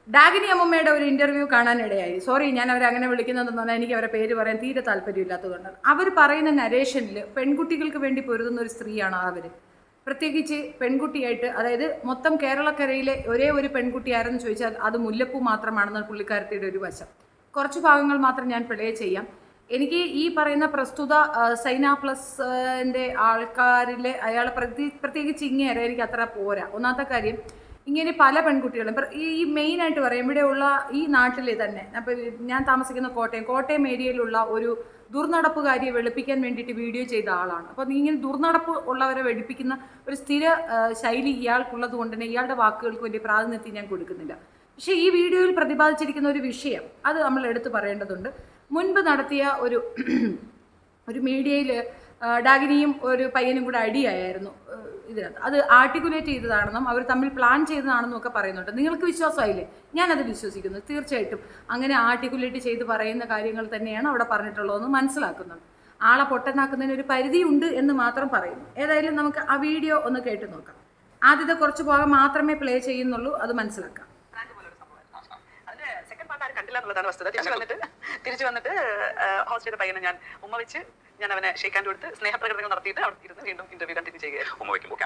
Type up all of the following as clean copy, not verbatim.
ഡാഗിനി അമ്മമ്മയുടെ ഒരു ഇൻ്റർവ്യൂ കാണാനിടയായി. സോറി, ഞാൻ അവരെ അങ്ങനെ വിളിക്കുന്നതെന്ന് പറഞ്ഞാൽ എനിക്ക് അവരെ പേര് പറയാൻ തീരെ താല്പര്യമില്ലാത്തതുകൊണ്ടാണ്. അവർ പറയുന്ന നരേഷനിൽ പെൺകുട്ടികൾക്ക് വേണ്ടി പൊരുതുന്ന ഒരു സ്ത്രീയാണ് അവർ. പ്രത്യേകിച്ച് പെൺകുട്ടിയായിട്ട്, അതായത് മൊത്തം കേരളക്കരയിലെ ഒരേ ഒരു പെൺകുട്ടിയാരെന്ന് ചോദിച്ചാൽ അത് മുല്ലപ്പൂ മാത്രമാണെന്ന് പുള്ളിക്കാരത്തിയുടെ ഒരു വശം. കുറച്ച് ഭാഗങ്ങൾ മാത്രം ഞാൻ പ്ലേ ചെയ്യാം. എനിക്ക് ഈ പറയുന്ന പ്രസ്തുത സൈന പ്ലസിൻ്റെ ആൾക്കാരിലെ അയാളെ പ്രത്യേകിച്ച് ഇങ്ങേറെ എനിക്ക് അത്ര പോരാ. ഒന്നാമത്തെ കാര്യം, ഇങ്ങനെ പല പെൺകുട്ടികളും ഈ മെയിനായിട്ട് പറയാം, ഇവിടെയുള്ള ഈ നാട്ടിൽ തന്നെ, അപ്പോൾ ഞാൻ താമസിക്കുന്ന കോട്ടയം ഏരിയയിലുള്ള ഒരു ദുർനടപ്പുകാരിയെ വെളുപ്പിക്കാൻ വേണ്ടിയിട്ട് വീഡിയോ ചെയ്ത ആളാണ്. അപ്പോൾ ഇങ്ങനെ ദുർനടപ്പ് ഉള്ളവരെ വെളുപ്പിക്കുന്ന ഒരു സ്ഥിര ശൈലി ഇയാൾക്കുള്ളത് കൊണ്ട് തന്നെ ഇയാളുടെ വാക്കുകൾക്ക് വലിയ പ്രാതിനിധ്യം ഞാൻ കൊടുക്കുന്നില്ല. പക്ഷേ ഈ വീഡിയോയിൽ പ്രതിപാദിച്ചിരിക്കുന്ന ഒരു വിഷയം അത് നമ്മൾ എടുത്തു പറയേണ്ടതുണ്ട്. മുൻപ് നടത്തിയ ഒരു മീഡിയയിൽ ഡാഗിനിയും ഒരു പയ്യനും കൂടെ അടിയായിരുന്നു ഇതിനകത്ത്. അത് ആർട്ടിക്കുലേറ്റ് ചെയ്തതാണെന്നും അവർ തമ്മിൽ പ്ലാൻ ചെയ്തതാണെന്നും ഒക്കെ പറയുന്നുണ്ട്. നിങ്ങൾക്ക് വിശ്വാസമായില്ലേ? ഞാനത് വിശ്വസിക്കുന്നു. തീർച്ചയായിട്ടും അങ്ങനെ ആർട്ടിക്കുലേറ്റ് ചെയ്ത് പറയുന്ന കാര്യങ്ങൾ തന്നെയാണ് അവിടെ പറഞ്ഞിട്ടുള്ളതെന്ന് മനസ്സിലാക്കുന്നുണ്ട്. ആളെ പൊട്ടനാക്കുന്നതിന് ഒരു പരിധിയുണ്ട് എന്ന് മാത്രം പറയുന്നു. ഏതായാലും നമുക്ക് ആ വീഡിയോ ഒന്ന് കേട്ട് നോക്കാം. ആദ്യത്തെ കുറച്ച് ഭാഗം മാത്രമേ പ്ലേ ചെയ്യുന്നുള്ളൂ, അത് മനസ്സിലാക്കാം. കണ്ടില്ലെന്നുള്ളതാണ് വസ്തുത. തിരിച്ചു വന്നിട്ട് ഹോസ്റ്റ് ചെയ്ത പയ്യനെ ഞാൻ ഉമ്മ വെച്ച് ഞാൻ അവനെ ഷേക്ക് ഹാൻഡ് കൊടുത്ത് സ്നേഹപ്രകടനങ്ങൾ നടത്തിയിട്ട് അവിടെ ഇരുന്ന് വീണ്ടും ഇന്റർവ്യൂ കണ്ടിന്യൂ ചെയ്യുകയായിരുന്നു.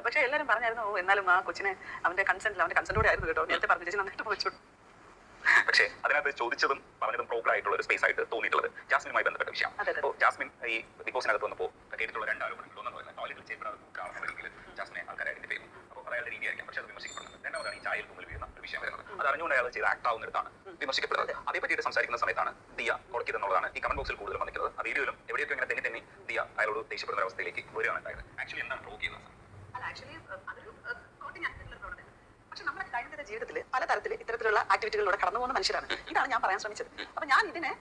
പക്ഷേ എല്ലാവരും പറഞ്ഞായിരുന്നു, എന്നാലും ആ കൊച്ചിനെ അവന്റെ കൺസെന്റോടെ ആയിരുന്നു കേട്ടോ. നേരത്തെ പറഞ്ഞു ചേച്ചി നന്നായിട്ട് പോയിച്ചു. പക്ഷേ അതിനകത്ത് ചോദിച്ചതും പറഞ്ഞതും പ്രോപ്പർ ആയിട്ടുള്ള ഒരു സ്പേസ് ആയിട്ട് തോന്നിയിട്ടുള്ളത് ജാസ്മിനുമായി ബന്ധപ്പെട്ട വിഷയം. അപ്പോൾ ജാസ്മിൻ ഈ ബിഗ് ബോസിനകത്ത് വന്നപ്പോൾ കേട്ടിട്ടുള്ള 2 ആരോപണങ്ങൾ. ഒന്നെന്ന് പറയുന്നത് ടോയ്ലറ്റിൽ ചെയ്യപ്പെടുന്ന ജാസ്മിനെ ആൾക്കാരെ ഐഡന്റിഫൈ ചെയ്യുന്നു. അപ്പോൾ അയാളുടെ രീതിയായിരിക്കും, പക്ഷേ അത് വിമർശിക്കപ്പെടുന്നത്. രണ്ടാമതാണ് ഈ ചായയിൽ മുമ്പിൽ വീഴുന്ന ഒരു വിഷയം വരുന്നത്. അത് അറിഞ്ഞുകൊണ്ട് അയാൾ ചെയ്ത് ആക്ട് ആവുന്നിടത്താണ് വിമർശിക്കപ്പെടുന്നത്. അതേപറ്റിയിട്ട് സംസാരിക്കുന്ന സമയത്താണ് ദിയ കൊടുക്കിയതെന്നുള്ളതാണ് ഈ കമന്റ് ബോക്സിൽ കൂടുതൽ വന്നിട്ടുള്ളത്. ആ വീഡിയോയിലും എവിടെയൊക്കെ ഇങ്ങനെ തെന്നി ദിയ അയാളോട് ദേഷ്യപ്പെടുന്ന അവസ്ഥയിലേക്ക് വരികയാണ് ഉണ്ടായത്. ആക്ച്വലി എന്താണ് പ്രൂവ് ചെയ്യുന്നത്? പക്ഷെ നമ്മുടെ ദൈനംദിന ജീവിതത്തിൽ പലതരത്തിൽ ഇത്തരത്തിലുള്ള ആക്ടിവിറ്റികളിലൂടെ കടന്നു പോകുന്ന മനുഷ്യരാണ്. ഇതാണ് ഞാൻ പറയാൻ ശ്രമിച്ചത്. അപ്പൊ ഞാൻ ഇതിനെ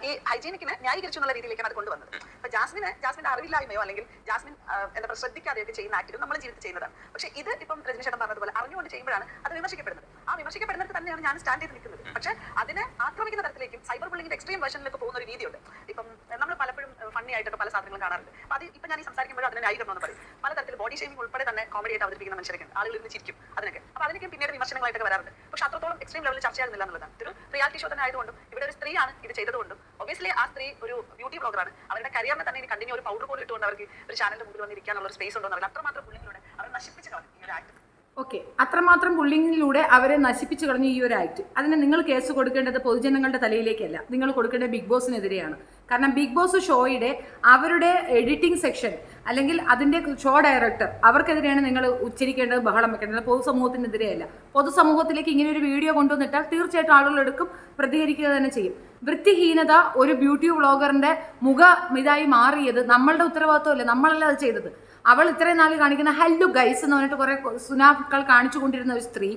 ഈ ഹൈജീനിക്കിനെ ന്യായീകരിച്ചു എന്നുള്ള രീതിയിലേക്കാണ് അത് കൊണ്ടുവന്നത്. അപ്പൊ ജാസ്മിന്റെ അറിവില്ലായ്മയോ അല്ലെങ്കിൽ ജാസ്മിൻ എന്താ പറയുക ശ്രദ്ധിക്കാതെയൊക്കെ ചെയ്യുന്ന ആക്ടിവിറ്റി നമ്മൾ ജീവിതത്തിൽ ചെയ്യുന്നതാണ്. പക്ഷെ ഇത് ഇപ്പം രജനി ചേട്ടൻ പറഞ്ഞതുപോലെ അറിഞ്ഞുകൊണ്ട് ചെയ്യുമ്പോഴാണ് അത് വിമർശിക്കപ്പെടുന്നത്. ആ വിമർശിക്കപ്പെടുന്നത് തന്നെയാണ് ഞാൻ സ്റ്റാൻഡ് ചെയ്ത് നിൽക്കുന്നത്. പക്ഷെ അതിനെ ആക്രമിക്കുന്ന തരത്തിലേക്കും സൈബർ ബുള്ളിങ്ങിന്റെ എക്സ്ട്രീം വേർഷനിലേക്ക് പോകുന്ന ഒരു രീതിയുണ്ട്. ഇപ്പം നമ്മൾ പലപ്പോഴും ഫണ്ണി ആയിട്ടൊക്കെ പല സാധനങ്ങളും കാണാറുണ്ട്. അപ്പൊ അത് ഇപ്പൊ ഞാൻ ഈ സംസാരിക്കുമ്പോഴും അതിനെ ന്യായീകരണം എന്ന് പറയും. പലതരത്തിൽ ബോഡി ഷേമിംഗ് ഉൾപ്പെടെ തന്നെ കോമഡി ആയിട്ട് അവതരിപ്പിക്കുന്ന മനുഷ്യരൊക്കെ ആളുകൾ ഇന്ന് ചിരിക്കും അതിനൊക്കെ. അപ്പൊ അതിനൊക്കെ പിന്നീട് വിമർശനങ്ങളായിട്ടൊക്കെ വരാറുണ്ട്. പക്ഷെ അത്രത്തോളം എക്സ്ട്രീം ലെവലിൽ ചർച്ചയാകുന്നില്ല എന്നുള്ളതാണ്. ഒരു റിയാലിറ്റി ഷോ തന്നെ ആയതുകൊണ്ടും ഇവിടെ ഒരു സ്ത്രീയാണ് ഇത് ചെയ്തതുകൊണ്ടും ഒബിയസ്ലി ആ സ്ത്രീ ഒരു ബ്യൂട്ടി ബ്ലോഗറാണ്. അവരുടെ കരിയറിനെ തന്നെ ഇനി കണ്ടിന്യൂ ഒരു പൗഡർ പോലും ഇട്ടുകൊണ്ട് അവർക്ക് ഒരു ചാനലിന്റെ മുമ്പിൽ വന്നിരിക്കാനുള്ള ഒരു സ്പേസ് ഉണ്ടോ എന്നറിയില്ല. അത്രമാത്രം പുള്ളിയിലൂടെ അവർ നശിപ്പിച്ചു കളഞ്ഞു ഈ ഒരു ആക്ട്. ഓക്കെ, അത്രമാത്രം ബുള്ളിങ്ങിലൂടെ അവരെ നശിപ്പിച്ചു കളഞ്ഞ ഈ ഒരു ആക്ട്, അതിന് നിങ്ങൾ കേസ് കൊടുക്കേണ്ടത് പൊതുജനങ്ങളുടെ തലയിലേക്കല്ല, നിങ്ങൾ കൊടുക്കേണ്ടത് ബിഗ് ബോസിനെതിരെയാണ്. കാരണം ബിഗ് ബോസ് ഷോയുടെ അവരുടെ എഡിറ്റിംഗ് സെക്ഷൻ അല്ലെങ്കിൽ അതിൻ്റെ ഷോ ഡയറക്ടർ അവർക്കെതിരെയാണ് നിങ്ങൾ ഉച്ചരിക്കേണ്ടത്, ബഹളം വെക്കേണ്ടത്. പൊതുസമൂഹത്തിനെതിരെയല്ല. പൊതുസമൂഹത്തിലേക്ക് ഇങ്ങനെ ഒരു വീഡിയോ കൊണ്ടുവന്നിട്ടാൽ തീർച്ചയായിട്ടും ആളുകളെടുക്കും, പ്രതികരിക്കുക തന്നെ ചെയ്യും. വൃത്തിഹീനത ഒരു ബ്യൂട്ടി വ്ളോഗറിൻ്റെ ഇതായി മാറിയത് നമ്മളുടെ ഉത്തരവാദിത്വമല്ല, നമ്മളല്ല അത് ചെയ്തത്. അവൾ ഇത്രയും നാൾ കാണിക്കുന്ന ഹലോ ഗൈസ് എന്ന് പറഞ്ഞിട്ട് കുറേ സുനാഫുകൾ കാണിച്ചു കൊണ്ടിരുന്ന ഒരു സ്ത്രീ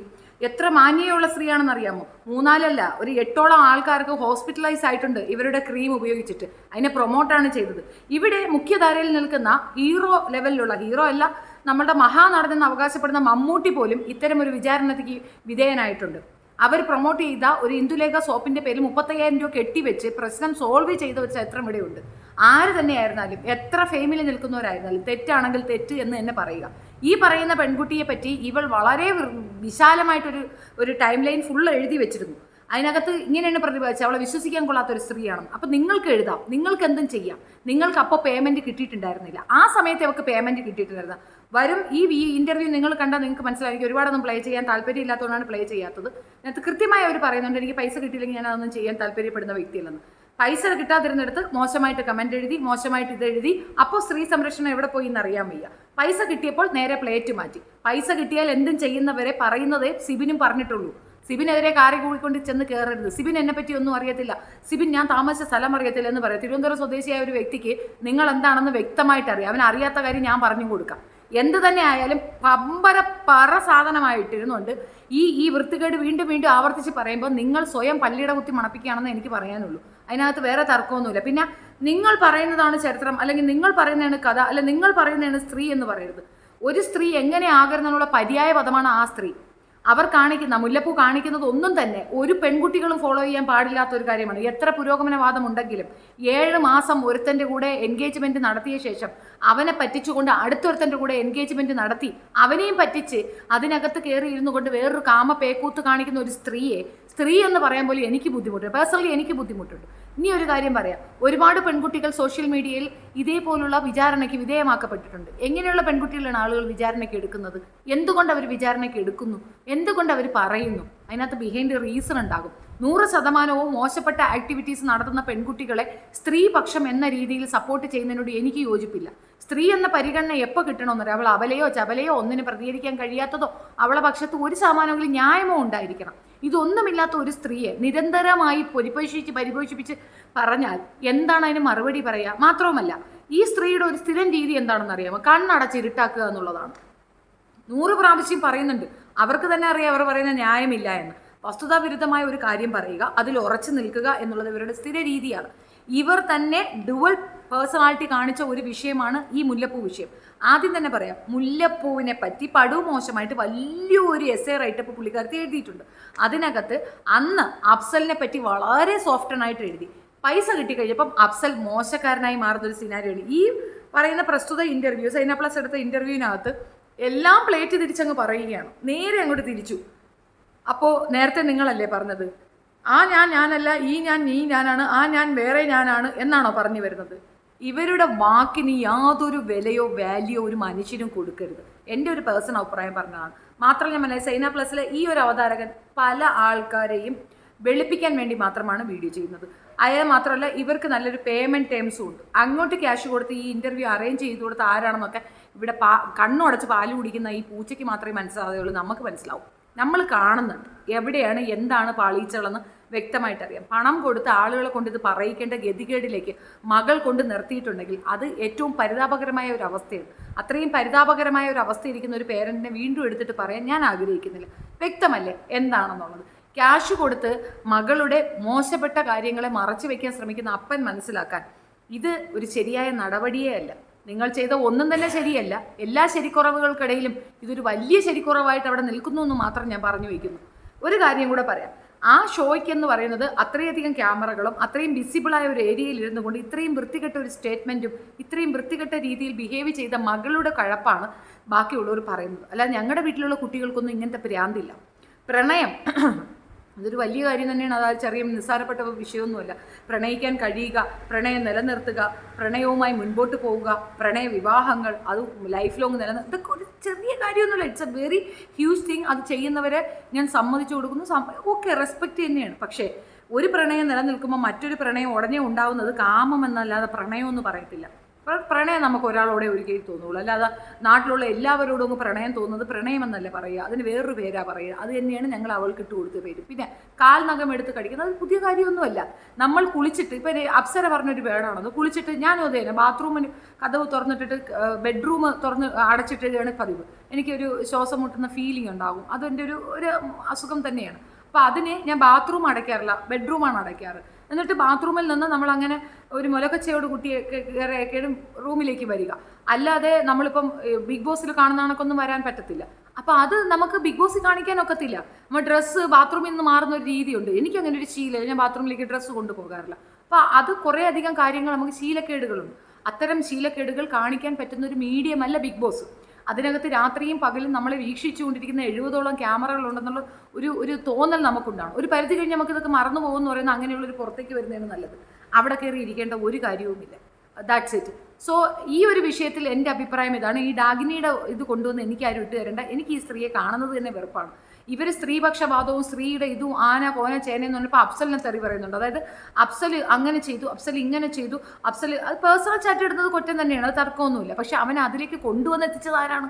എത്ര മാന്യമുള്ള സ്ത്രീയാണെന്ന് അറിയാമോ? 3-4 അല്ല, ഒരു 8ഓളം ആൾക്കാർക്ക് ഹോസ്പിറ്റലൈസ് ആയിട്ടുണ്ട് ഇവരുടെ ക്രീം ഉപയോഗിച്ചിട്ട്. അതിനെ പ്രൊമോട്ടാണ് ചെയ്തത്. ഇവിടെ മുഖ്യധാരയിൽ നിൽക്കുന്ന ഹീറോ ലെവലിലുള്ള, ഹീറോ അല്ല, നമ്മളുടെ മഹാനടനെന്ന് അവകാശപ്പെടുന്ന മമ്മൂട്ടി പോലും ഇത്തരം ഒരു വിചാരണയ്ക്ക് വിധേയനായിട്ടുണ്ട്. അവർ പ്രൊമോട്ട് ചെയ്ത ഒരു ഇന്ദുലേഖ സോപ്പിൻ്റെ പേരിൽ 35,000 രൂപ കെട്ടിവെച്ച് പ്രശ്നം സോൾവ് ചെയ്ത ഒരു ചരിത്രം ഇവിടെയുണ്ട്. ആര് തന്നെയായിരുന്നാലും, എത്ര ഫെയിമിൽ നിൽക്കുന്നവരായിരുന്നാലും, തെറ്റാണെങ്കിൽ തെറ്റ് എന്ന് തന്നെ പറയുക. ഈ പറയുന്ന പെൺകുട്ടിയെ പറ്റി ഇവൾ വളരെ വിശാലമായിട്ടൊരു ടൈം ലൈൻ ഫുൾ എഴുതി വെച്ചിരുന്നു. അതിനകത്ത് ഇങ്ങനെയാണ് പ്രതിപാദിച്ചത്, അവളെ വിശ്വസിക്കാൻ കൊള്ളാത്തൊരു സ്ത്രീയാണ്. അപ്പം നിങ്ങൾക്ക് എഴുതാം, നിങ്ങൾക്ക് എന്തും ചെയ്യാം. നിങ്ങൾക്ക് അപ്പോൾ പേയ്മെൻറ്റ് കിട്ടിയിട്ടുണ്ടായിരുന്നില്ല. ആ സമയത്ത് അവർക്ക് പേയ്മെൻറ്റ് കിട്ടിയിട്ടുണ്ടായിരുന്ന വരും. ഈ ഇൻ്റർവ്യൂ നിങ്ങൾ കണ്ടാൽ നിങ്ങൾക്ക് മനസ്സിലായിരിക്കും ഒരുപാടൊന്നും പ്ലേ ചെയ്യാൻ താല്പര്യമില്ലാത്തതുകൊണ്ടാണ് പ്ലേ ചെയ്യാത്തത്. അതിനകത്ത് കൃത്യമായി അവർ പറയുന്നുണ്ട്, എനിക്ക് പൈസ കിട്ടിയില്ലെങ്കിൽ ഞാൻ അതൊന്നും ചെയ്യാൻ താല്പര്യപ്പെടുന്ന വ്യക്തിയല്ലെന്ന്. പൈസ കിട്ടാതിരുന്നിടത്ത് മോശമായിട്ട് കമൻ്റ് എഴുതി, മോശമായിട്ട് ഇതെഴുതി. അപ്പോൾ സ്ത്രീ സംരക്ഷണം എവിടെ പോയി എന്നറിയാൻ വയ്യ. പൈസ കിട്ടിയപ്പോൾ നേരെ പ്ലേറ്റ് മാറ്റി. പൈസ കിട്ടിയാൽ എന്തും ചെയ്യുന്നവരെ പറയുന്നതേ സിബിനും പറഞ്ഞിട്ടുള്ളൂ. സിബിനെതിരെ കാറി കൂടിക്കൊണ്ട് ചെന്ന് കയറരുത്. സിബിൻ എന്നെ പറ്റി ഒന്നും അറിയത്തില്ല, സിബിൻ ഞാൻ താമസിച്ച സ്ഥലം അറിയത്തില്ല എന്ന് പറയാം. തിരുവനന്തപുരം സ്വദേശിയായ ഒരു വ്യക്തിക്ക് നിങ്ങൾ എന്താണെന്ന് വ്യക്തമായിട്ട് അറിയാം. അവൻ അറിയാത്ത കാര്യം ഞാൻ പറഞ്ഞു കൊടുക്കാം. എന്ത് തന്നെ ആയാലും പറ സാധനമായിട്ടിരുന്നുകൊണ്ട് ഈ വൃത്തികേട് വീണ്ടും വീണ്ടും ആവർത്തിച്ച് പറയുമ്പോൾ നിങ്ങൾ സ്വയം പല്ലിയുടെ കുത്തി മണപ്പിക്കുകയാണെന്ന് എനിക്ക് പറയാനുള്ളൂ. അതിനകത്ത് വേറെ തർക്കമൊന്നുമില്ല. പിന്നെ നിങ്ങൾ പറയുന്നതാണ് ചരിത്രം, അല്ലെങ്കിൽ നിങ്ങൾ പറയുന്നതാണ് കഥ, അല്ലെങ്കിൽ നിങ്ങൾ പറയുന്നതാണ് സ്ത്രീ എന്ന് പറയരുത്. ഒരു സ്ത്രീ എങ്ങനെ ആകരുന്നുള്ള പര്യായ പദമാണ് ആ സ്ത്രീ. അവർ കാണിക്കുന്ന മുല്ലപ്പൂ കാണിക്കുന്നത് ഒന്നും തന്നെ ഒരു പെൺകുട്ടികളും ഫോളോ ചെയ്യാൻ പാടില്ലാത്ത ഒരു കാര്യമാണ്. എത്ര പുരോഗമനവാദം ഉണ്ടെങ്കിലും 7 മാസം ഒരുത്തൻ്റെ കൂടെ എൻഗേജ്മെന്റ് നടത്തിയ ശേഷം അവനെ പറ്റിച്ചുകൊണ്ട് അടുത്തൊരുത്തൻ്റെ കൂടെ എൻഗേജ്മെന്റ് നടത്തി അവനെയും പറ്റിച്ച് അതിനകത്ത് കയറി ഇരുന്നു കൊണ്ട് വേറൊരു കാമ പേക്കൂത്ത് കാണിക്കുന്ന ഒരു സ്ത്രീ എന്ന് പറയാൻ പോലും എനിക്ക് ബുദ്ധിമുട്ടുണ്ട്. പേഴ്സണലി എനിക്ക് ബുദ്ധിമുട്ടുണ്ട്. ഇനി ഒരു കാര്യം പറയാം, ഒരുപാട് പെൺകുട്ടികൾ സോഷ്യൽ മീഡിയയിൽ ഇതേപോലുള്ള വിചാരണയ്ക്ക് വിധേയമാക്കപ്പെട്ടിട്ടുണ്ട്. എങ്ങനെയുള്ള പെൺകുട്ടികളാണ് ആളുകൾ വിചാരണയ്ക്ക് എടുക്കുന്നത്? എന്തുകൊണ്ട് അവർ വിചാരണയ്ക്ക് എടുക്കുന്നു? എന്തുകൊണ്ട് അവർ പറയുന്നു? അതിനകത്ത് ബിഹൈൻഡ് റീസൺ ഉണ്ടാകും. 100% മോശപ്പെട്ട ആക്ടിവിറ്റീസ് നടത്തുന്ന പെൺകുട്ടികളെ സ്ത്രീപക്ഷം എന്ന രീതിയിൽ സപ്പോർട്ട് ചെയ്യുന്നതിനോട് എനിക്ക് യോജിപ്പില്ല. സ്ത്രീ എന്ന പരിഗണന എപ്പോൾ കിട്ടണമെന്നറിയാം. അവൾ അബലയോ ചബലയോ ഒന്നിന് പ്രതികരിക്കാൻ കഴിയാത്തതോ അവളെ പക്ഷത്ത് 1% ന്യായമോ ഉണ്ടായിരിക്കണം. ഇതൊന്നുമില്ലാത്ത ഒരു സ്ത്രീയെ നിരന്തരമായി പരിപോഷിപ്പിച്ച് പറഞ്ഞാൽ എന്താണ് അതിന് മറുപടി പറയുക? മാത്രവുമല്ല, ഈ സ്ത്രീയുടെ ഒരു സ്ഥിരം രീതി എന്താണെന്ന് അറിയാമോ? കണ്ണടച്ചിരുട്ടാക്കുക എന്നുള്ളതാണ്. 100 പ്രാവശ്യം പറയുന്നുണ്ട്. അവർക്ക് തന്നെ അറിയാം അവർ പറയുന്ന ന്യായമില്ല എന്ന്. വസ്തുതാവിരുദ്ധമായ ഒരു കാര്യം പറയുക, അതിൽ ഉറച്ചു നിൽക്കുക എന്നുള്ളത് ഇവരുടെ സ്ഥിര രീതിയാണ്. ഇവർ തന്നെ ഡുവൽ പേഴ്സണാലിറ്റി കാണിച്ച ഒരു വിഷയമാണ് ഈ മുല്ലപ്പൂ വിഷയം. ആദ്യം തന്നെ പറയാം, മുല്ലപ്പൂവിനെ പറ്റി പടുമോശമായിട്ട് വലിയൊരു എസ്സേ റൈറ്റപ്പ് പുള്ളിക്കാരത്തി എഴുതിയിട്ടുണ്ട്. അതിനകത്ത് അന്ന് അഫ്സലിനെ പറ്റി വളരെ സോഫ്റ്റനായിട്ട് എഴുതി. പൈസ കിട്ടിക്കഴിഞ്ഞപ്പം അഫ്സൽ മോശക്കാരനായി മാറുന്നൊരു സിനാരിയാണ്. ഈ പറയുന്ന പ്രസ്തുത ഇൻ്റർവ്യൂ സൈന പ്ലസ് എടുത്ത ഇൻ്റർവ്യൂവിനകത്ത് എല്ലാം പ്ലേറ്റ് തിരിച്ചങ്ങ് പറയുകയാണ്. നേരെ അങ്ങോട്ട് തിരിച്ചു. അപ്പോൾ നേരത്തെ നിങ്ങളല്ലേ പറഞ്ഞത് ഞാനല്ല, നീ ഞാനാണ്, ഞാൻ വേറെ ഞാനാണ് എന്നാണോ പറഞ്ഞു വരുന്നത്? ഇവരുടെ വാക്കിന് യാതൊരു വിലയോ വാല്യോ ഒരു മനുഷ്യനും കൊടുക്കരുത്. എൻ്റെ ഒരു പേഴ്സണൽ അഭിപ്രായം പറഞ്ഞതാണ്. മാത്രമല്ല, ഞാൻ സൈന പ്ലസിലെ ഈ ഒരു അവതാരകൻ പല ആൾക്കാരെയും വെളുപ്പിക്കാൻ വേണ്ടി മാത്രമാണ് വീഡിയോ ചെയ്യുന്നത്. അയാൾ മാത്രമല്ല, ഇവർക്ക് നല്ലൊരു പേയ്മെൻറ്റ് ടേംസും ഉണ്ട്. അങ്ങോട്ട് ക്യാഷ് കൊടുത്ത് ഈ ഇൻ്റർവ്യൂ അറേഞ്ച് ചെയ്ത് കൊടുത്ത് ആരാണെന്നൊക്കെ ഇവിടെ കണ്ണുടച്ച് പാല് കുടിക്കുന്ന ഈ പൂച്ചയ്ക്ക് മാത്രമേ മനസ്സിലാവുകയുള്ളൂ. നമുക്ക് മനസ്സിലാവും. നമ്മൾ കാണുന്നുണ്ട് എവിടെയാണ് എന്താണ് പാളീച്ചകളെന്ന് വ്യക്തമായിട്ടറിയാം. പണം കൊടുത്ത് ആളുകളെ കൊണ്ട് ഇത് പറയിക്കേണ്ട ഗതികേടിലേക്ക് മകൾ കൊണ്ട് നിർത്തിയിട്ടുണ്ടെങ്കിൽ അത് ഏറ്റവും പരിതാപകരമായ ഒരു അവസ്ഥയാണ്. അത്രയും പരിതാപകരമായ ഒരു അവസ്ഥ ഇരിക്കുന്ന ഒരു പേരൻറ്റിനെ വീണ്ടും എടുത്തിട്ട് പറയാൻ ഞാൻ ആഗ്രഹിക്കുന്നില്ല. വ്യക്തമല്ലേ എന്താണെന്നുള്ളത്? ക്യാഷ് കൊടുത്ത് മകളുടെ മോശപ്പെട്ട കാര്യങ്ങളെ മറച്ചു വയ്ക്കാൻ ശ്രമിക്കുന്ന അപ്പൻ മനസ്സിലാക്കാൻ ഇത് ഒരു ശരിയായ നടപടിയേ അല്ല. നിങ്ങൾ ചെയ്ത ഒന്നും തന്നെ ശരിയല്ല. എല്ലാ ശരിക്കുറവുകൾക്കിടയിലും ഇതൊരു വലിയ ശരിക്കുറവായിട്ട് അവിടെ നിൽക്കുന്നു എന്ന് മാത്രം ഞാൻ പറഞ്ഞു വയ്ക്കുന്നു. ഒരു കാര്യം കൂടെ പറയാം. ആ ഷോയ്ക്ക് എന്ന് പറയുന്നത് അത്രയധികം ക്യാമറകളും അത്രയും വിസിബിളായ ഒരു ഏരിയയിൽ ഇരുന്നു കൊണ്ട് ഇത്രയും വൃത്തികെട്ട ഒരു സ്റ്റേറ്റ്മെൻറ്റും ഇത്രയും വൃത്തികെട്ട രീതിയിൽ ബിഹേവ് ചെയ്ത മകളുടെ കഴപ്പാണ് ബാക്കിയുള്ളവർ പറയുന്നത്. അല്ലാതെ ഞങ്ങളുടെ വീട്ടിലുള്ള കുട്ടികൾക്കൊന്നും ഇങ്ങനത്തെ ഭ്രാന്തില്ല. പ്രണയം അതൊരു വലിയ കാര്യം തന്നെയാണ്. അതായത് ചെറിയ നിസ്സാരപ്പെട്ട വിഷയമൊന്നുമല്ല. പ്രണയിക്കാൻ കഴിയുക, പ്രണയം നിലനിർത്തുക, പ്രണയവുമായി മുൻപോട്ട് പോവുക, പ്രണയ വിവാഹങ്ങൾ, അത് ലൈഫ് ലോങ് ഇതൊക്കെ ഒരു ചെറിയ കാര്യമൊന്നുമില്ല. It's A very huge thing. അത് ചെയ്യുന്നവരെ ഞാൻ സമ്മതിച്ചു കൊടുക്കുന്നു. ഓക്കെ, റെസ്പെക്റ്റ് തന്നെയാണ്. പക്ഷേ ഒരു പ്രണയം നിലനിൽക്കുമ്പോൾ മറ്റൊരു പ്രണയം ഉടനെ ഉണ്ടാവുന്നത് കാമം എന്നല്ലാതെ പ്രണയമെന്ന് പറയത്തില്ല. പ്രണയം നമുക്ക് ഒരാളോടെ ഒരിക്കലും തോന്നുള്ളൂ. അല്ലാതെ നാട്ടിലുള്ള എല്ലാവരോടും അങ്ങ് പ്രണയം തോന്നുന്നത് പ്രണയമെന്നല്ല പറയുക. അതിന് വേറൊരു പേരാ പറയുക. അത് തന്നെയാണ് ഞങ്ങൾ അവൾക്ക് ഇട്ട് കൊടുത്ത പേര്. പിന്നെ കാൽനഖം എടുത്ത് കടിക്കുന്നത് അത് പുതിയ കാര്യമൊന്നുമല്ല. നമ്മൾ കുളിച്ചിട്ട് ഇപ്പം അപ്സര പറഞ്ഞൊരു വേർഡാണത്. കുളിച്ചിട്ട് ഞാനും അതേ തന്നെ ബാത്റൂമിന് കതവ് തുറന്നിട്ടിട്ട് ബെഡ്റൂം തുറന്ന് അടച്ചിട്ടാണ് പതിവ്. എനിക്കൊരു ശ്വാസം മുട്ടുന്ന ഫീലിംഗ് ഉണ്ടാകും. അതെൻ്റെ ഒരു അസുഖം തന്നെയാണ്. അപ്പോൾ അതിന് ഞാൻ ബാത്റൂം അടയ്ക്കാറില്ല, ബെഡ്റൂമാണ് അടയ്ക്കാറ്. എന്നിട്ട് ബാത്റൂമിൽ നിന്ന് നമ്മളങ്ങനെ ഒരു മുലക്കച്ചയോട് കുട്ടിയൊക്കെ റൂമിലേക്ക് വരിക. അല്ലാതെ നമ്മളിപ്പം ബിഗ് ബോസിൽ കാണുന്ന കണക്കൊന്നും വരാൻ പറ്റത്തില്ല. അപ്പോൾ അത് നമുക്ക് ബിഗ് ബോസിൽ കാണിക്കാനൊക്കത്തില്ല. നമ്മൾ ഡ്രസ്സ് ബാത്റൂമിൽ നിന്ന് മാറുന്ന ഒരു രീതിയുണ്ട്. എനിക്കങ്ങനെ ഒരു ശീലം, ഞാൻ ബാത്റൂമിലേക്ക് ഡ്രസ്സ് കൊണ്ടുപോകാറില്ല. അപ്പോൾ അത് കുറേ അധികം കാര്യങ്ങൾ നമുക്ക് ശീലക്കേടുകളുണ്ട്. അത്തരം ശീലക്കേടുകൾ കാണിക്കാൻ പറ്റുന്ന ഒരു മീഡിയമല്ല ബിഗ് ബോസ്. അതിനകത്ത് രാത്രിയും പകലും നമ്മളെ വീക്ഷിച്ചുകൊണ്ടിരിക്കുന്ന 70ഓളം ക്യാമറകളുണ്ടെന്നുള്ള ഒരു തോന്നൽ നമുക്കുണ്ടാകും. ഒരു പരിധി കഴിഞ്ഞ് നമുക്കിതൊക്കെ മറന്നു പോകുമെന്ന് പറയുന്നത് അങ്ങനെയുള്ളൊരു പുറത്തേക്ക് വരുന്നതാണ് നല്ലത്. അവിടെ കയറി ഇരിക്കേണ്ട ഒരു കാര്യവുമില്ല. That's it. സോ ഈ ഒരു വിഷയത്തിൽ എൻ്റെ അഭിപ്രായം ഇതാണ്. ഈ ഡാഗിനിയുടെ ഇത് കൊണ്ടുവന്ന് എനിക്ക് ആരും ഇട്ട് തരേണ്ട. എനിക്ക് ഈ സ്ത്രീയെ കാണുന്നത് തന്നെ വെറുപ്പാണ്. ഇവർ സ്ത്രീപക്ഷപാതവും സ്ത്രീയുടെ ഇതും ആന പോന ചേനയെന്ന് പറഞ്ഞപ്പോൾ അഫ്സലിനെ തെറി പറയുന്നുണ്ട്. അതായത് അഫ്സൽ അങ്ങനെ ചെയ്തു, അഫ്സൽ ഇങ്ങനെ ചെയ്തു, അഫ്സൽ അത് പേഴ്സണൽ ചാറ്റ് എടുത്തത് കുറ്റം തന്നെയാണ്, അത് തർക്കമൊന്നുമില്ല. പക്ഷെ അവനെ അതിലേക്ക് കൊണ്ടുവന്നെത്തിച്ചത് ആരാണ്?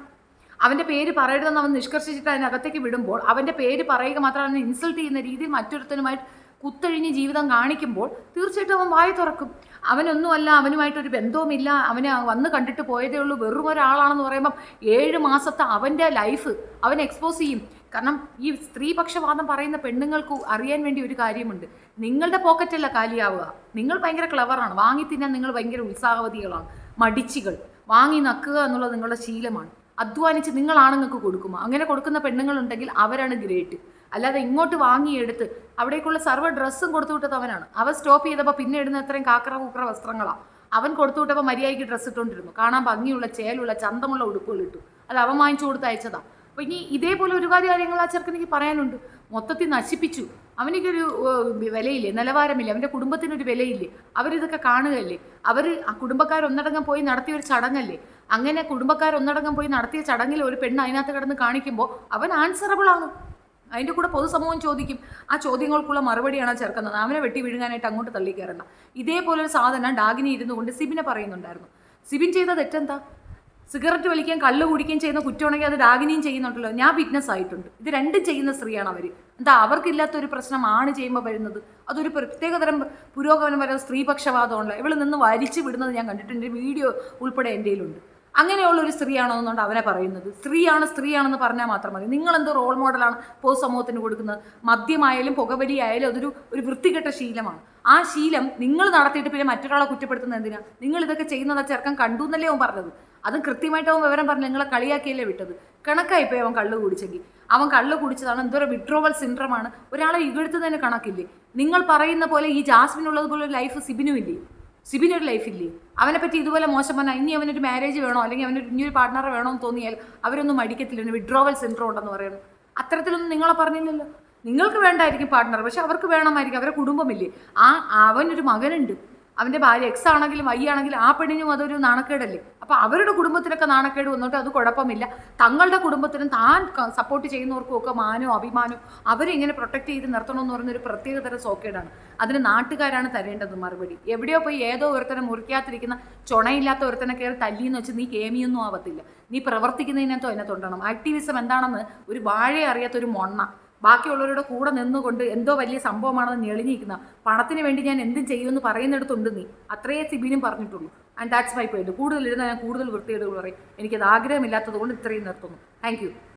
അവൻ്റെ പേര് പറയരുതെന്ന് അവൻ നിഷ്കർഷിച്ചിട്ട് അതിനകത്തേക്ക് വിടുമ്പോൾ അവൻ്റെ പേര് പറയുക മാത്രം അവനെ ഇൻസൾട്ട് ചെയ്യുന്ന രീതിയിൽ മറ്റൊരുത്തനുമായിട്ട് കുത്തഴിഞ്ഞ് ജീവിതം കാണിക്കുമ്പോൾ തീർച്ചയായിട്ടും അവൻ വായ തുറക്കും. അവനൊന്നുമല്ല, അവനുമായിട്ടൊരു ബന്ധവുമില്ല, അവനെ വന്ന് കണ്ടിട്ട് പോയതേ ഉള്ളൂ, വെറും ഒരാളാണെന്ന് പറയുമ്പം 7 മാസത്തെ അവൻ്റെ ലൈഫ് അവൻ എക്സ്പോസ് ചെയ്യും. കാരണം ഈ സ്ത്രീപക്ഷവാദം പറയുന്ന പെണ്ണുങ്ങൾക്ക് അറിയാൻ വേണ്ടി ഒരു കാര്യമുണ്ട്. നിങ്ങളുടെ പോക്കറ്റല്ല കാലിയാവുക. നിങ്ങൾ ഭയങ്കര ക്ലവറാണ്, വാങ്ങി തിന്നാൻ നിങ്ങൾ ഭയങ്കര ഉത്സാഹവതികളാണ്, മടിച്ചികൾ, വാങ്ങി നക്കുക എന്നുള്ളത് നിങ്ങളുടെ ശീലമാണ്. അധ്വാനിച്ച് നിങ്ങൾ ആണുങ്ങൾക്ക് കൊടുക്കുമോ? അങ്ങനെ കൊടുക്കുന്ന പെണ്ണുങ്ങളുണ്ടെങ്കിൽ അവരാണ് ഗ്രേറ്റ്. അല്ലാതെ ഇങ്ങോട്ട് വാങ്ങിയെടുത്ത് അവിടേക്കുള്ള സർവ്വ ഡ്രസ്സും കൊടുത്തു വിട്ടത് അവനാണ്. അവൻ സ്റ്റോപ്പ് ചെയ്തപ്പോൾ പിന്നെ ഇടുന്ന അത്രയും കാക്കറ കൂക്കറ വസ്ത്രങ്ങളാണ്. അവൻ കൊടുത്തു വിട്ടപ്പോൾ മര്യാദയ്ക്ക് ഡ്രസ്സ് ഇട്ടുകൊണ്ടിരുന്നു. കാണാൻ ഭംഗിയുള്ള ചേലുള്ള ചന്തമുള്ള ഉടുപ്പുകൾ ഇട്ടു. അത് അവൻ വാങ്ങിച്ചു കൊടുത്ത് അയച്ചതാണ്. അപ്പോൾ ഇനി ഇതേപോലെ ഒരുപാട് കാര്യങ്ങൾ ആ ചെറുക്കനെനിക്ക് പറയാനുണ്ട്. മൊത്തത്തിൽ നശിപ്പിച്ചു. അവനിക്കൊരു വിലയില്ലേ, നിലവാരമില്ല, അവൻ്റെ കുടുംബത്തിനൊരു വിലയില്ലേ. അവരിതൊക്കെ കാണുകയല്ലേ. അവർ ആ കുടുംബക്കാരൊന്നടങ്കം പോയി നടത്തിയ ഒരു ചടങ്ങല്ലേ. അങ്ങനെ കുടുംബക്കാരൊന്നടങ്കം പോയി നടത്തിയ ചടങ്ങിൽ ഒരു പെണ്ണ് അതിനകത്ത് കിടന്ന് കാണിക്കുമ്പോൾ അവൻ ആൻസറബിളാണ്. അതിൻ്റെ കൂടെ പൊതുസമൂഹം ചോദിക്കും. ആ ചോദ്യങ്ങൾക്കുള്ള മറുപടിയാണ് ആ ചെറുക്കുന്നത്. അവനെ വെട്ടി വിഴുങ്ങാനായിട്ട് അങ്ങോട്ട് തള്ളിക്കയറണ്ട. ഇതേപോലൊരു സാധനം ഡാഗിനി ഇരുന്നു കൊണ്ട് സിബിനെ പറയുന്നുണ്ടായിരുന്നു. സിബിൻ ചെയ്ത തെറ്റെന്താ? സിഗരറ്റ് വലിക്കുകയും കള്ള് കുടിക്കുകയും ചെയ്യുന്ന കുറ്റമാണെങ്കിൽ അത് ഡാഗിനിയും ചെയ്യുന്നുണ്ടല്ലോ. ഞാൻ വിറ്റ്നസ് ആയിട്ടുണ്ട്. ഇത് രണ്ടും ചെയ്യുന്ന സ്ത്രീയാണ് അവർ. എന്താ അവർക്കില്ലാത്തൊരു പ്രശ്നമാണ് ചെയ്യുമ്പോൾ വരുന്നത്? അതൊരു പ്രത്യേകതരം പുരോഗമനപര സ്ത്രീപക്ഷവാദമുള്ള ഇവൾ നിന്ന് വലിച്ചു വിടുന്നത് ഞാൻ കണ്ടിട്ടുണ്ട്. വീഡിയോ ഉൾപ്പെടെ എൻ്റെ കയ്യിലുണ്ട്. അങ്ങനെയുള്ള ഒരു സ്ത്രീയാണോ എന്നുകൊണ്ട് അവനെ പറയുന്നത്. സ്ത്രീയാണെന്ന് പറഞ്ഞാൽ മാത്രം മതി. നിങ്ങളെന്തോ റോൾ മോഡലാണ് പൊതുസമൂഹത്തിന് കൊടുക്കുന്നത്. മദ്യമായാലും പുകവലിയായാലും അതൊരു വൃത്തികെട്ട ശീലമാണ്. ആ ശീലം നിങ്ങൾ നടത്തിയിട്ട് പിന്നെ മറ്റൊരാളെ കുറ്റപ്പെടുത്തുന്നത് എന്തിനാ? നിങ്ങൾ ഇതൊക്കെ ചെയ്യുന്നത് ആ ചെറുക്കൻ കണ്ടു എന്നല്ലേ അവൻ പറഞ്ഞത്. അതും കൃത്യമായിട്ട് അവൻ വിവരം പറഞ്ഞു. നിങ്ങളെ കളിയാക്കിയല്ലേ വിട്ടത്. കണക്കായിപ്പോയി അവൻ കള്ള് കുടിച്ചെങ്കിൽ. അവൻ കള്ള് കുടിച്ചതാണ്. എന്തോരം വിഡ്രോവൽ സിൻഡ്രമാണ്. ഒരാളെ ഇകഴ്ത്തുന്നതിന് കണക്കില്ലേ? നിങ്ങൾ പറയുന്ന പോലെ ഈ ജാസ്മിനുള്ളതുപോലെ ഒരു ലൈഫ് സിബിനും ഇല്ലേ? സിബിനൊരു ലൈഫില്ലേ? അവനെ പറ്റി ഇതുപോലെ മോശം പറഞ്ഞാൽ ഇനി അവനൊരു മാരേജ് വേണോ അല്ലെങ്കിൽ അവനൊരു ഇനിയൊരു പാർട്ട്ണറെ വേണോ എന്ന് തോന്നിയാൽ അവരൊന്നും മടിക്കത്തില്ല. വിഡ്രോവൽ സിൻഡ്രോം ഉണ്ടെന്ന് പറയുന്നു. അത്തരത്തിലൊന്നും നിങ്ങളെ പറഞ്ഞില്ലല്ലോ. നിങ്ങൾക്ക് വേണ്ടായിരിക്കും പാർട്ട്ണർ, പക്ഷെ അവർക്ക് വേണമായിരിക്കും. അവരുടെ കുടുംബമില്ലേ? അവനൊരു മകനുണ്ട്. അവൻ്റെ ഭാര്യ എക്സ് ആണെങ്കിലും വൈ ആണെങ്കിലും ആ പെണ്ണിനും അതൊരു നാണക്കേടല്ലേ. അപ്പോൾ അവരുടെ കുടുംബത്തിലൊക്കെ നാണക്കേട് വന്നിട്ട് അത് കുഴപ്പമില്ല. തങ്ങളുടെ കുടുംബത്തിനും താൻ സപ്പോർട്ട് ചെയ്യുന്നവർക്കും ഒക്കെ മാനവും അഭിമാനവും അവരെ ഇങ്ങനെ പ്രൊട്ടക്ട് ചെയ്ത് നിർത്തണമെന്ന് പറയുന്നൊരു പ്രത്യേകതരം സോക്കേടാണ്. അതിന് നാട്ടുകാരാണ് തരേണ്ടത് മറുപടി. എവിടെയോ പോയി ഏതോ ഒരുത്തനെ മുറിക്കാത്തിരിക്കുന്ന ചുണയില്ലാത്ത ഒരുത്തനെ കയറി തല്ലിയെന്ന് വെച്ച് നീ കേമിയൊന്നും ആവത്തില്ല. നീ പ്രവർത്തിക്കുന്നതിനകത്തോ അതിനെ തൊണ്ടണം. ആക്ടിവിസം എന്താണെന്ന് ഒരു വാഴയെ അറിയാത്തൊരു മൊണ്ണ ബാക്കിയുള്ളവരുടെ കൂടെ നിന്നുകൊണ്ട് എന്തോ വലിയ സംഭവമാണെന്ന് ഞെളിഞ്ഞിരിക്കുന്ന പണത്തിന് വേണ്ടി ഞാൻ എന്തും ചെയ്യുമെന്ന് പറയുന്നിടത്തുണ്ട് നീ. അത്രയേ സിബിനും പറഞ്ഞിട്ടുള്ളൂ. And that's my point. കൂടുതൽ ഇരുന്നാൽ ഞാൻ കൂടുതൽ വൃത്തികേടുകൾ പറയും. എനിക്കത് ആഗ്രഹമില്ലാത്തത് കൊണ്ട് ഇത്രയും നിർത്തുന്നു. Thank you.